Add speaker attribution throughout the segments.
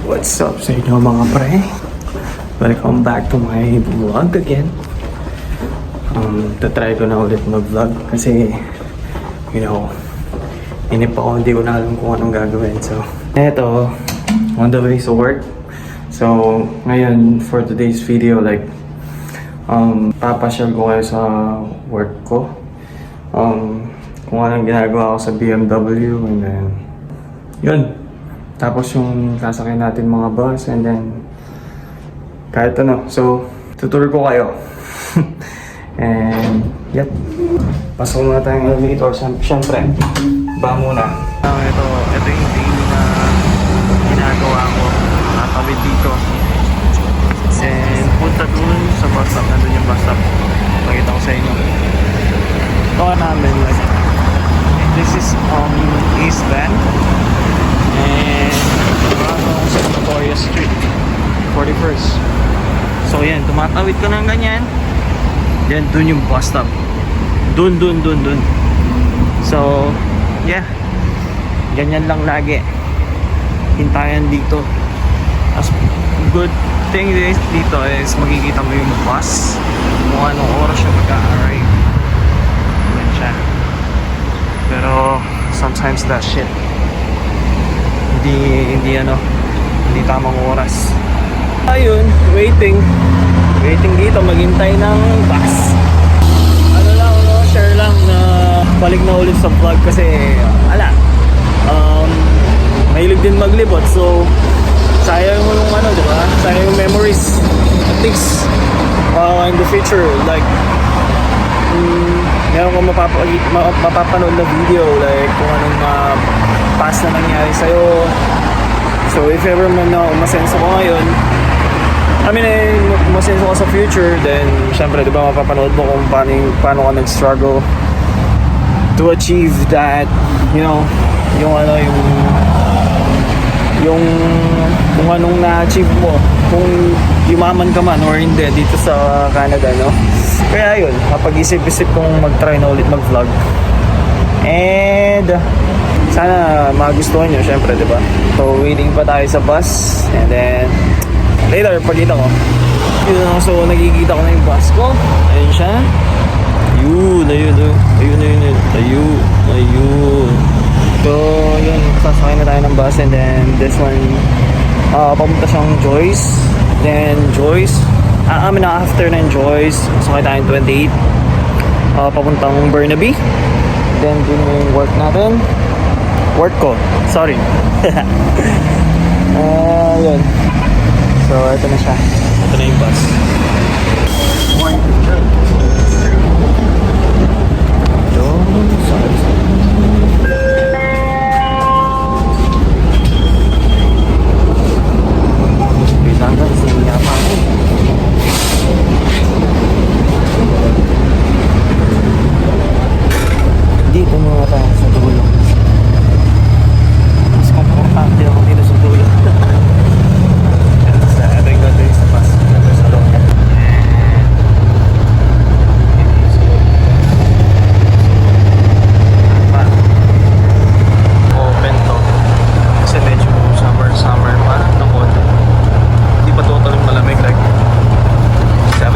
Speaker 1: What's up sa inyo mga pre? Welcome back to my vlog again. Tatry ko na ulit mag-vlog kasi inip ako, hindi ko na alam kung anong gagawin. So, eto, on the way to work. So, ngayon for today's video, papasyal ko kayo sa work ko. Kung anong ginagawa ko sa BMW, and then yun. Tapos yung sasakyan natin mga bus, and then kahit ano. So, tutur ko kayo. And yep, pasok muna tayong elevator. Siyempre, ba muna. Ito yung daily na ginagawa ko. Nakatawid dito. And punta dun sa bus stop. Nandun yung bus stop. Pakita ko sa inyo. Ito namin, this is East Van. And sa Victoria Street 41st. So yan, tumatawid ko ng ganyan. Yan, dun yung bus stop. Dun. So yeah, ganyan lang lagi. Hintayan dito. As good thing dito is makikita mo yung bus kung anong oras siya mag-a-arrive. Yan siya. Pero sometimes that shit hindi tamang oras. Ayun, waiting dito, maghintay ng bus. Share lang na balik na ulit sa vlog kasi mahilig din maglibot, so sayang mo yung diba? Sayang yung memories. At least in the future, meron kang mapapanood na video, kung anong past na nangyari sa'yo. So if ever man na umasenso ko ngayon, umasenso ko sa future, then syempre diba mapapanood mo kung paano ka nag-struggle to achieve that, kung anong na-achieve mo, kung yumaman ka man or hindi dito sa Canada, no? Kaya yun, kapag-isip-isip kong mag-try na ulit mag-vlog. And sana magustuhan nyo, syempre, diba? So, waiting pa tayo sa bus. And then, later, pagkita ko. So, nakikita ko na yung bus ko. Ayun siya. Ayun. So, yun, sasakay na tayo ng bus. And then, this one, papunta siyang Joyce. Then, Joyce, after ng Joyce, sakay tayo ng 28. Papuntang Burnaby. Then, dun yung work natin. Work ko, sorry. Yun. So, ito na siya. Ito na yung bus. Dito muna tayo sa dulo. Mas komportable ako dito sa dulo. Ito yung ganda sa bus. Ito sa loob. Open to. Kasi medyo summer pa. Hindi pa totally malamig. 17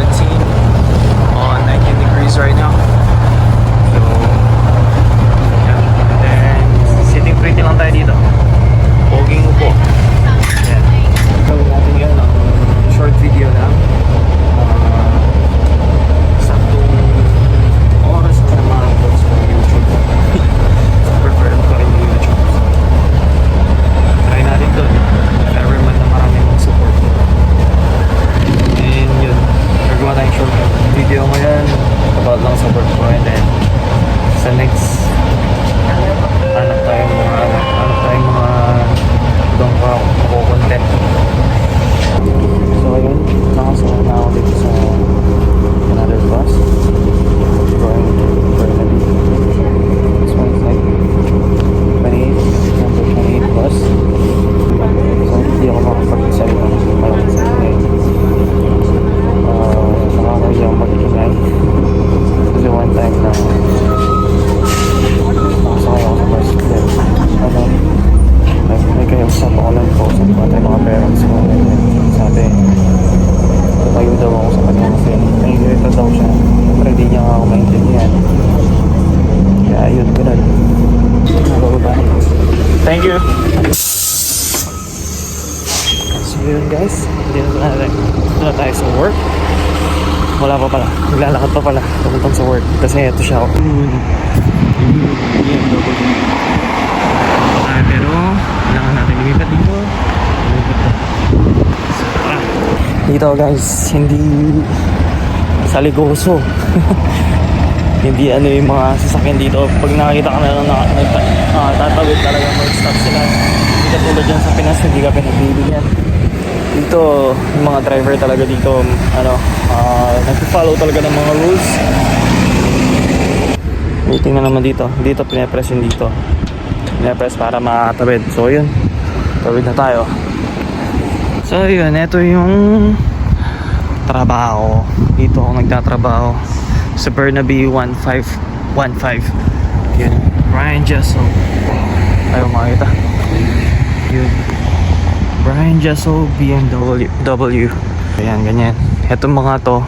Speaker 1: on 19 degrees right now. So pretty lang tayo dito. Poging upo. Yan. Gawin natin yun. Short video lang. Saktong oras na ma-upload sa YouTube. Prefer ko rin yung YouTube. Try natin doon. If ever man na marami mong support. And yun. Nagawa tayong short video ngayon. About lang sa work ko. And then sa next hanap tayong mga ibang content. So ayun, nakasama na ako dito sa another bus going to Burnaby. This one is number 28 bus. So hindi ako makapag-salita kasi parang sa ngayon nakakayang mag-ingay kasi one time na nakasakay ako sa bus. May kayo usap ako lang po sa mga pera. yun guys, hindi na tayo sa work. Wala pa pala, naglalakad pa pala papuntang sa work kasi ito siya. Pero kailangan natin lumipat dito. Dito guys, hindi salikoso. Hindi ano yung mga sasakyan dito. Pag nakakita ka na lang tatawid talaga, mag-stop sila. Hindi katulad dyan sa Pinas, hindi ka pinagbibigyan. Dito, yung mga driver talaga dito, nag-follow talaga ng mga rules. Waiting na naman dito. Dito, pinapress yun dito. Pinapress para makatawid. So, yun. Tawid na tayo. So, yun. Ito yung trabaho. Dito ako nagtatrabaho. Sa Burnaby 1515. Yun. Brian Jesso. Ayaw makita. Yun. Brian Jesso BMW. Ayan, ganyan. Itong mga to,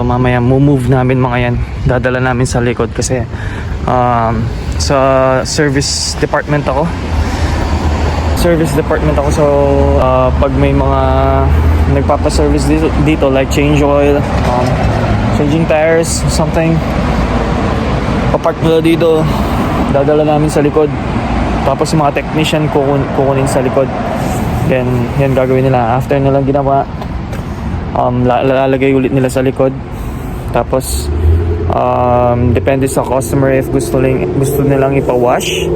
Speaker 1: mamaya move namin mga yan. Dadala namin sa likod kasi sa service department ako. So pag may mga nagpapa-service dito like change oil, changing tires, something, papark nila dito, dadala namin sa likod. Tapos yung mga technician kukunin sa likod. Then yan gagawin nila. After nilang ginawa, lalagay ulit nila sa likod. Tapos depende sa customer if gusto nilang ipa-wash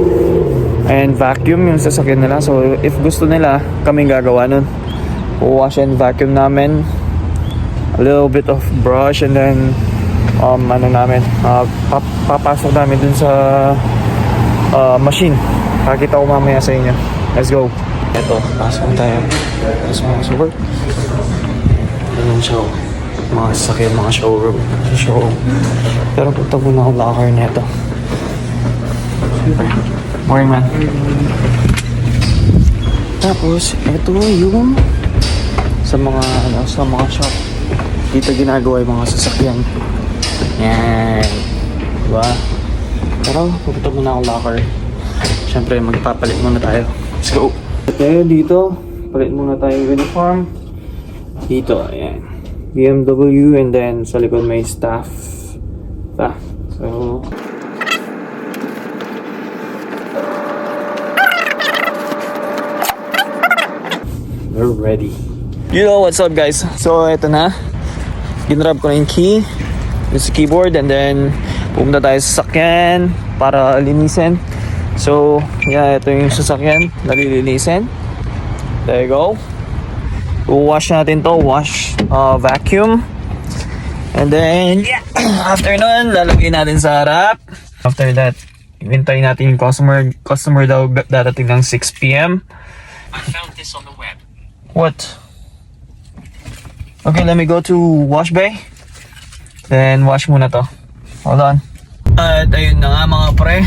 Speaker 1: and vacuum yung sasakyan nila. So if gusto nila, kaming gagawa nun. Wash and vacuum namin, a little bit of brush, and then papasok namin dun sa machine. Pakita ko mamaya sa inyo. Let's go. Eto, pasok tayo. Pasok mga sa work. Ganyan siya. Mga sasakyan, mga showroom. Pero punta muna ako locker neto. Siyempre. Morning, man. Tapos, ito yung sa mga shop. Dito ginagawa yung mga sasakyan. Yan. Diba? Pero, pupunta muna ako locker. Siyempre, magpapalit muna tayo. Let's go. Tayo dito. Palit muna tayong uniform. Dito, ayan. BMW, and then sa likod may staff. So, we're ready. You know what's up guys? So eto na, ginrab ko na yung key, yung sa keyboard, and then pumunta tayo sa sasakyan para linisin. So yeah, ito yung sasakyan, nalilinisin. There you go. Wash natin to, vacuum, and then yeah, after nun lalagay natin sa harap. After that, hintayin natin yung customer daw darating ng 6 PM. I found this on the web. What? Okay, let me go to wash bay. Then wash muna to. Hold on. At ayun na nga mga pre.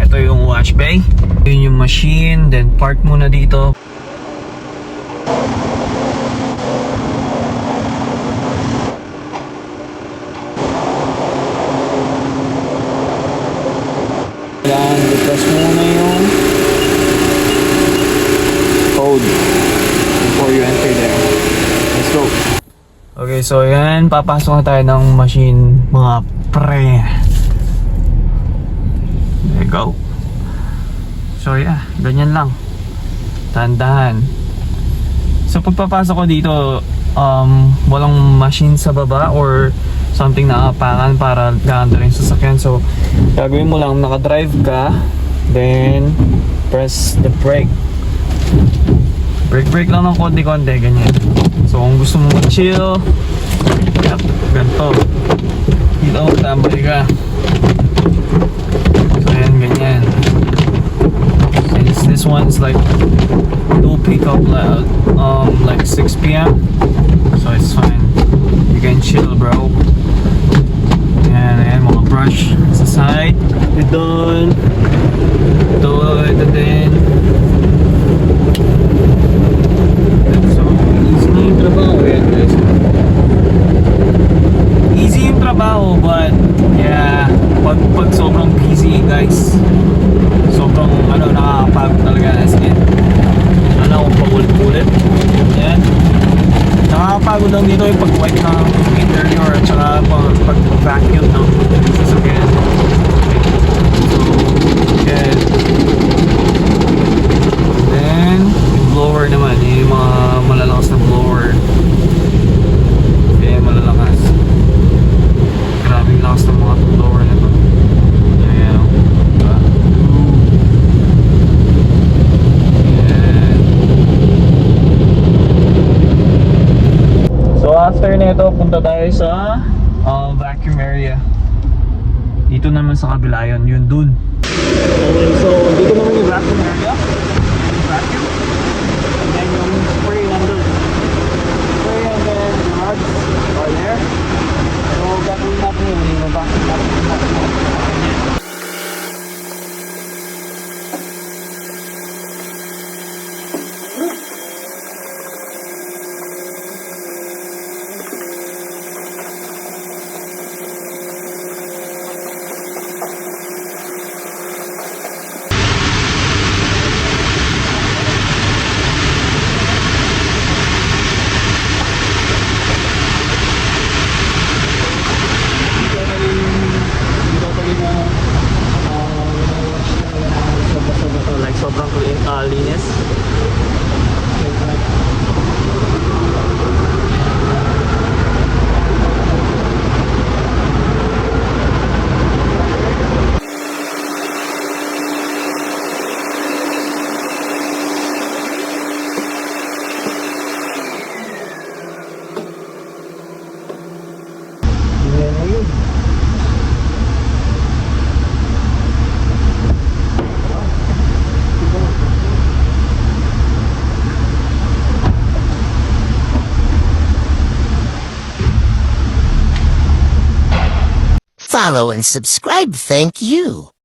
Speaker 1: Ito yung wash bay. Yun yung machine. Then park muna dito. Kailangan i-press muna yung code before you enter there. Let's go. Okay, so yan, papasok na tayo ng machine mga pre. There you go. So yeah, ganyan lang. Tandahan. So pagpapasok ko dito, walang machine sa baba or something na apakan para gaanda rin sasakyan. So gagawin mo lang, nakadrive ka, then press the brake. Brake lang ng konti-konti, ganyan. So kung gusto mo mag-chill, yep, ganito. Dito mo, tambay ka. So yan, ganyan. Since this one's like no pick up like 6 PM, so it's fine. You can chill, bro. Ayan, mga brush sa side. Ito din. So, easy na yung trabaho. Ayan, guys. Easy yung trabaho, but yeah, pag sobrang busy, guys, sobrang nakakapagod talaga as in. Kung paulit-ulit. yung pag-wipe ng interior at saka pag-vacuum ng sasakyan. Okay. So, yan. Then, yung blower naman, yun yung mga malalakas na blower. Kaya malalakas. Grabing lakas ng mga blower na to. Ayan. Diba? Ayan. So after nito, punta tayo sa vacuum area. Dito naman sa kabila yun dun. Okay, so dito naman yung vacuum area. Yung vacuum. And then yung spray nandun. Spray and then the rods are there. So gagawin natin yung vacuum natin. Like sobrang linis.
Speaker 2: Follow and subscribe, thank you.